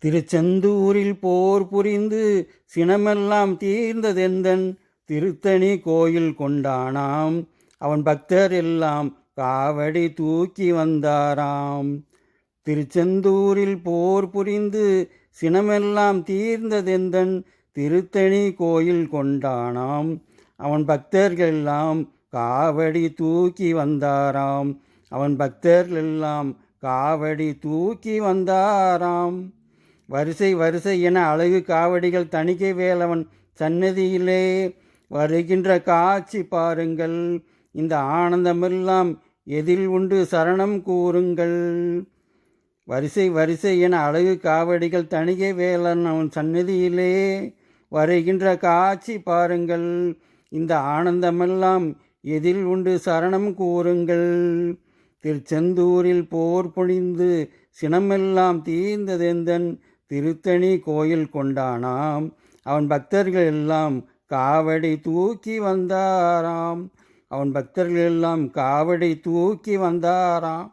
திருச்செந்தூரில் போர் புரிந்து சினமெல்லாம் தீர்ந்ததெந்தன் திருத்தணி கோயில் கொண்டானாம். அவன் பக்தர் எல்லாம் காவடி தூக்கி வந்தாராம். திருச்செந்தூரில் போர் புரிந்து சினமெல்லாம் தீர்ந்ததெந்தன் திருத்தணி கோயில் கொண்டானாம். அவன் பக்தர்களெல்லாம் காவடி தூக்கி வந்தாராம். அவன் பக்தர்களெல்லாம் காவடி தூக்கி வந்தாராம். வரிசை வரிசை என அழகு காவடிகள் தணிக்கை வேலவன் சன்னதியிலே வருகின்ற காட்சி பாருங்கள். இந்த ஆனந்தமெல்லாம் எதில் உண்டு சரணம் கூறுங்கள். வரிசை வரிசை என அழகு காவடிகள் தணிகை வேலன் அவன் சன்னதியிலே வருகின்ற காட்சி பாருங்கள். இந்த ஆனந்தமெல்லாம் எதில் உண்டு சரணம் கூறுங்கள். திருச்செந்தூரில் போர் புரிந்து சினமெல்லாம் தீர்ந்ததெந்தன் திருத்தணி கோயில் கொண்டானாம். அவன் பக்தர்கள் எல்லாம் காவடி தூக்கி வந்தாராம். அவன் பக்தர்கள் எல்லாம் காவடி தூக்கி வந்தாராம்.